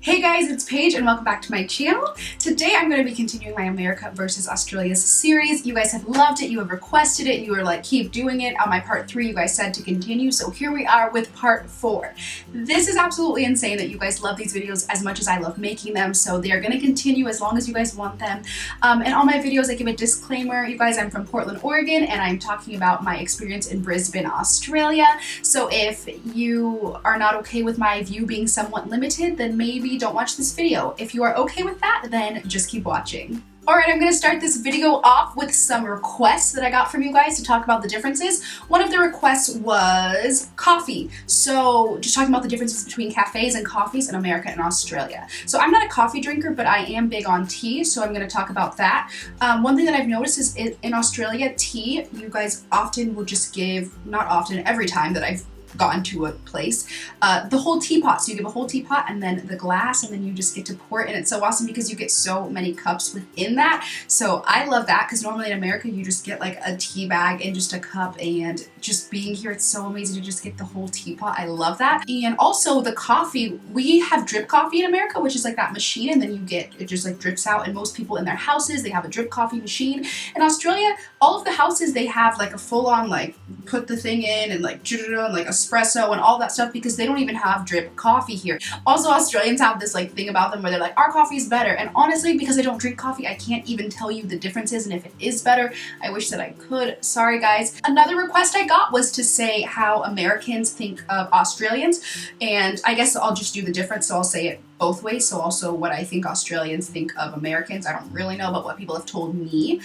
Hey guys, it's Paige and welcome back to my channel. Today I'm going to be continuing my America versus Australia's series. You guys have loved it, you have requested it, you were like, keep doing it. On my part 3, you guys said to continue, so here we are with part 4. This is absolutely insane that you guys love these videos as much as I love making them, so they are going to continue as long as you guys want them. And all my videos I give a disclaimer. You guys, I'm from Portland, Oregon, and I'm talking about my experience in Brisbane, Australia. So if you are not okay with my view being somewhat limited, then maybe don't watch this video. If you are okay with that, then just keep watching. Alright, I'm going to start this video off with some requests that I got from you guys to talk about the differences. One of the requests was coffee. So just talking about the differences between cafes and coffees in America and Australia. So I'm not a coffee drinker, but I am big on tea, so I'm going to talk about that. One thing that I've noticed is in Australia, tea, you guys often will just give, not often, every time that I've gotten to a place, the whole teapot. So you give a whole teapot and then the glass, and then you just get to pour it, and it's so awesome because you get so many cups within that. So I love that because normally in America you just get like a tea bag and just a cup, and just being here it's so amazing to just get the whole teapot. I love that. And also the coffee, we have drip coffee in America, which is like that machine, and then you get, it just like drips out, and most people in their houses they have a drip coffee machine. In Australia, all of the houses they have like a full-on like put the thing in and like like espresso and all that stuff, because they don't even have drip coffee here. Also, Australians have this like thing about them where they're like, our coffee is better, and honestly, because I don't drink coffee, I can't even tell you the differences and if it is better. I wish that I could. Sorry guys. Another request I got was to say how Americans think of Australians, and I guess I'll just do the difference, so I'll say it both ways. So also what I think Australians think of Americans. I don't really know, but what people have told me.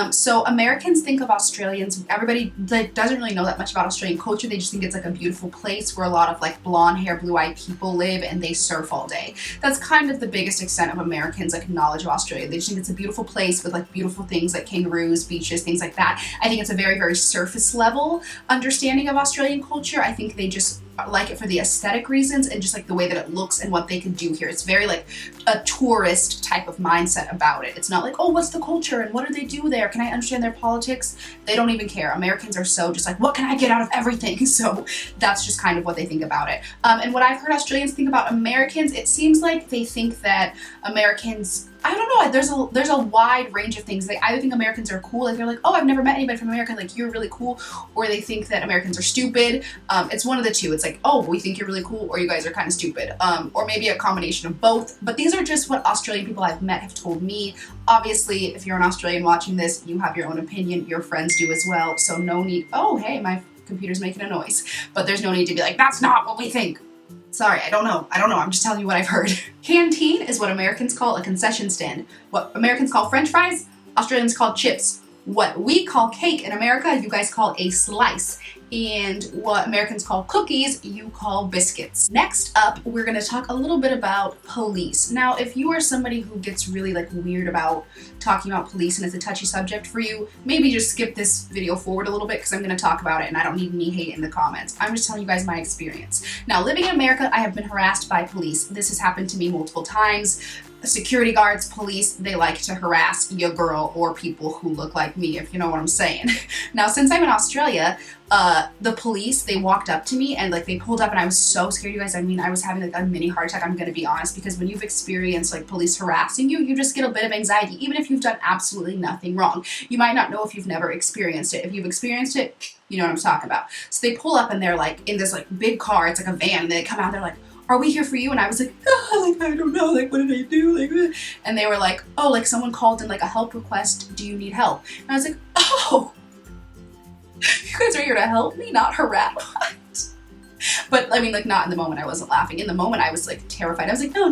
So Americans think of Australians, everybody like doesn't really know that much about Australian culture. They just think it's like a beautiful place where a lot of like blonde hair, blue-eyed people live, and they surf all day. That's kind of the biggest extent of Americans like knowledge of Australia. They just think it's a beautiful place with like beautiful things like kangaroos, beaches, things like that. I think it's a very, very surface level understanding of Australian culture. I think they just like it for the aesthetic reasons and just like the way that it looks and what they can do here. It's very like a tourist type of mindset about it. It's not like, oh, what's the culture and what do they do there? Can I understand their politics? They don't even care. Americans are so just like, what can I get out of everything? So that's just kind of what they think about it. And what I've heard Australians think about Americans, it seems like they think that Americans, I don't know, there's a wide range of things. They either think Americans are cool, like they're like, oh, I've never met anybody from America, like you're really cool, or they think that Americans are stupid. It's one of the two. It's like, oh, we think you're really cool, or you guys are kind of stupid, or maybe a combination of both. But these are just what Australian people I've met have told me. Obviously, if you're an Australian watching this, you have your own opinion, your friends do as well, so no need, oh, hey, my computer's making a noise, but there's no need to be like, that's not what we think. Sorry, I don't know, I'm just telling you what I've heard. Canteen is what Americans call a concession stand. What Americans call French fries, Australians call chips. What we call cake in America, you guys call a slice. And what Americans call cookies, you call biscuits. Next up, we're gonna talk a little bit about police. Now, if you are somebody who gets really like weird about talking about police and it's a touchy subject for you, maybe just skip this video forward a little bit because I'm gonna talk about it and I don't need any hate in the comments. I'm just telling you guys my experience. Now, living in America, I have been harassed by police. This has happened to me multiple times. Security guards, police, they like to harass your girl or people who look like me, if you know what I'm saying. Now, since I'm in Australia, the police, they walked up to me and like they pulled up and I was so scared, you guys. I mean, I was having like a mini heart attack, I'm gonna be honest, because when you've experienced like police harassing you, you just get a bit of anxiety, even if you've done absolutely nothing wrong. You might not know if you've never experienced it. If you've experienced it, you know what I'm talking about. So they pull up and they're like in this like big car, it's like a van, and they come out and they're like, are we here for you? And I was like, oh, like, I don't know, like, what did I do? Like, and they were like, oh, like someone called in like a help request. Do you need help? And I was like, oh, you guys are here to help me, not harass. But I mean, like, not in the moment. I wasn't laughing. In the moment, I was like terrified. I was like, no,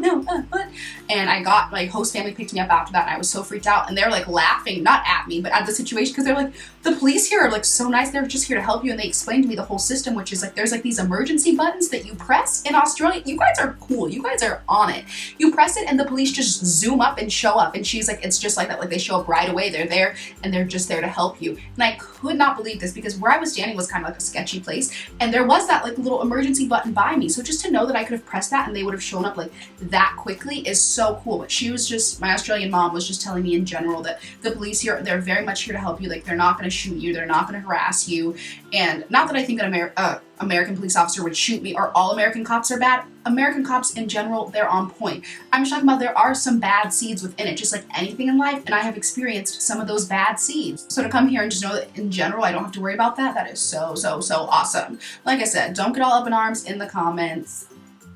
what? And I got, my host family picked me up after that, and I was so freaked out. And they're like laughing, not at me, but at the situation, because they're like, the police here are like so nice. They're just here to help you. And they explained to me the whole system, which is like, there's like these emergency buttons that you press in Australia. You guys are cool. You guys are on it. You press it, and the police just zoom up and show up. And she's like, it's just like that. Like, they show up right away. They're there, and they're just there to help you. And I could not believe this, because where I was standing was kind of like a sketchy place, and there was that like little emergency button by me. So just to know that I could have pressed that and they would have shown up like that quickly is so cool. But she was just, my Australian mom was just telling me in general that the police here, they're very much here to help you. Like, they're not going to shoot you. They're not going to harass you. And not that I think that American police officer would shoot me or all American cops are bad. American cops in general, they're on point. I'm just talking about there are some bad seeds within it, just like anything in life, and I have experienced some of those bad seeds. So to come here and just know that in general, I don't have to worry about that, that is so awesome. Like I said, don't get all up in arms in the comments.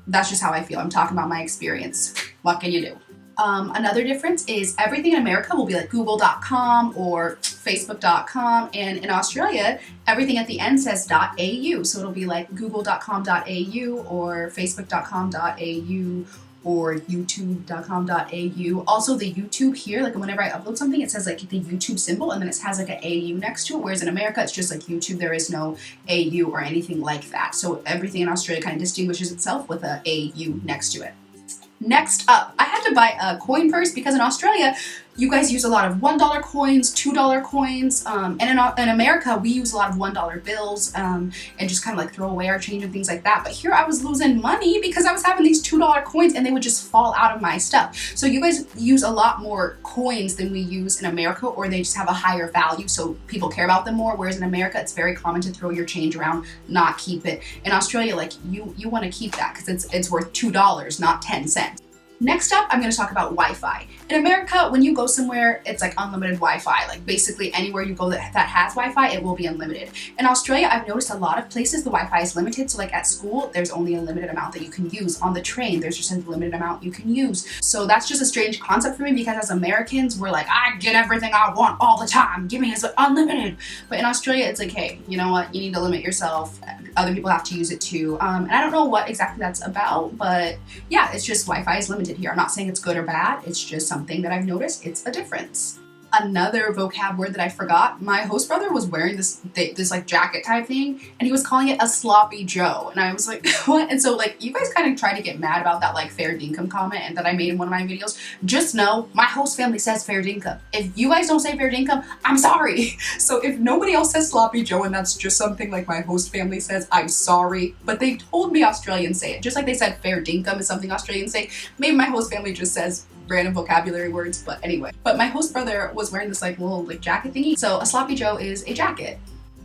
That's just how I feel. I'm talking about my experience. What can you do? Another difference is everything in America will be like google.com or facebook.com, and in Australia, everything at the end says .au, so it'll be like google.com.au or facebook.com.au or youtube.com.au. Also the YouTube here, like whenever I upload something, it says like the YouTube symbol and then it has like an AU next to it, whereas in America, it's just like YouTube. There is no AU or anything like that. So everything in Australia kind of distinguishes itself with a AU next to it. Next up, I had to buy a coin purse because in Australia, you guys use a lot of $1 coins, $2 coins, and in America, we use a lot of $1 bills and just kind of like throw away our change and things like that. But here I was losing money because I was having these $2 coins and they would just fall out of my stuff. So you guys use a lot more coins than we use in America, or they just have a higher value, so people care about them more, whereas in America, it's very common to throw your change around, not keep it. In Australia, like you want to keep that because it's worth $2, not 10 cents. Next up, I'm going to talk about Wi-Fi. In America, when you go somewhere, it's like unlimited Wi-Fi. Like basically anywhere you go that has Wi-Fi, it will be unlimited. In Australia, I've noticed a lot of places the Wi-Fi is limited. So like at school, there's only a limited amount that you can use. On the train, there's just a limited amount you can use. So that's just a strange concept for me because as Americans, we're like, I get everything I want all the time. Give me as unlimited. But in Australia, it's like, hey, you know what? You need to limit yourself. Other people have to use it too. And I don't know what exactly that's about, but yeah, it's just Wi-Fi is limited here. I'm not saying it's good or bad. It's just something that I've noticed. It's a difference. Another vocab word that I forgot, my host brother was wearing this like jacket type thing and he was calling it a sloppy Joe, and I was like, what? And so like you guys kind of try to get mad about that like fair dinkum comment and that I made in one of my videos. Just know my host family says fair dinkum. If you guys don't say fair dinkum, I'm sorry. So if nobody else says sloppy Joe and that's just something like my host family says, I'm sorry. But they told me Australians say it. Just like they said fair dinkum is something Australians say. Maybe my host family just says random vocabulary words, but anyway. But my host brother was wearing this like little like jacket thingy. So a sloppy Joe is a jacket.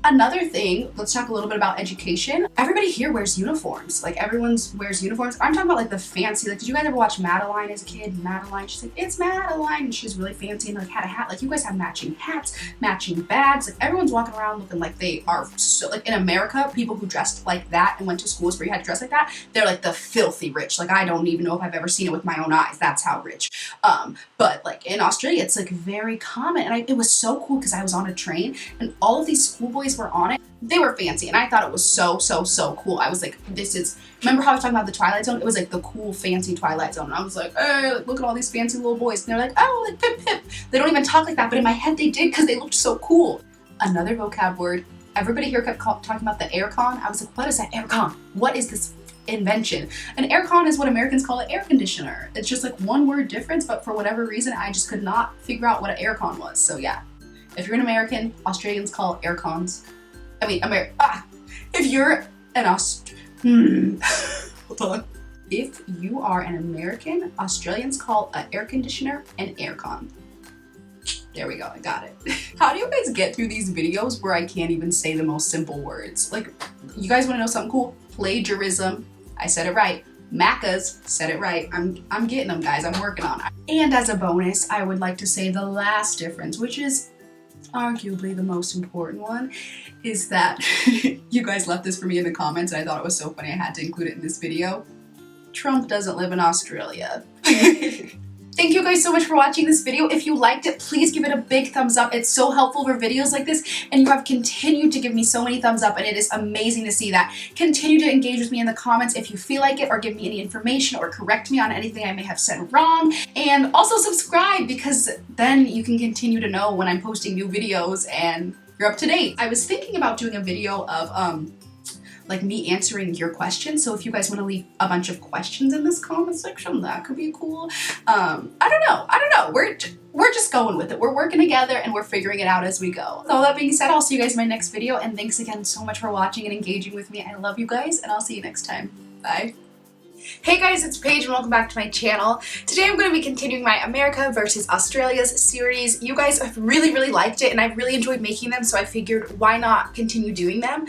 Another thing, let's talk a little bit about education. Everybody here wears uniforms. Like everyone wears uniforms. I'm talking about like the fancy, like did you guys ever watch Madeline as a kid? Madeline, she's like, it's Madeline. And she's really fancy and like had a hat. Like you guys have matching hats, matching bags. Like everyone's walking around looking like they are so, like in America, people who dressed like that and went to schools where you had to dress like that, they're like the filthy rich. Like I don't even know if I've ever seen it with my own eyes. That's how rich. But like in Australia, it's like very common. And it was so cool because I was on a train and all of these schoolboys were on it. They were fancy and I thought it was so cool. I was like, this is, remember how I was talking about the Twilight Zone? It was like the cool fancy Twilight Zone. And I was like, hey, look at all these fancy little boys. And they're like, oh, like pip pip. They don't even talk like that, but in my head they did because they looked so cool. Another vocab word, everybody here kept talking about the Aircon. I was like, what is that Aircon? What is this invention? An Aircon is what Americans call an air conditioner. It's just like one word difference, but for whatever reason, I just could not figure out what an Aircon was. So yeah. If you're an American, Australians call Aircons. I mean, if you're an hold on. If you are an American, Australians call an air conditioner an Aircon. There we go, I got it. How do you guys get through these videos where I can't even say the most simple words? Like, you guys wanna know something cool? Plagiarism, I said it right. Macca's, said it right. I'm getting them, guys, I'm working on it. And as a bonus, I would like to say the last difference, which is arguably the most important one, is that you guys left this for me in the comments and I thought it was so funny I had to include it in this video. Trump doesn't live in Australia. Thank you guys so much for watching this video. If you liked it, please give it a big thumbs up. It's so helpful for videos like this, and you have continued to give me so many thumbs up, and it is amazing to see that. Continue to engage with me in the comments if you feel like it, or give me any information, or correct me on anything I may have said wrong. And also subscribe, because then you can continue to know when I'm posting new videos and you're up to date. I was thinking about doing a video of like me answering your questions. So if you guys want to leave a bunch of questions in this comment section, that could be cool. I don't know. We're just going with it. We're working together and we're figuring it out as we go. With all that being said, I'll see you guys in my next video, and thanks again so much for watching and engaging with me. I love you guys, and I'll see you next time. Bye. Hey guys, it's Paige and welcome back to my channel. Today I'm going to be continuing my America versus Australia's series. You guys have really liked it and I've really enjoyed making them, so I figured why not continue doing them.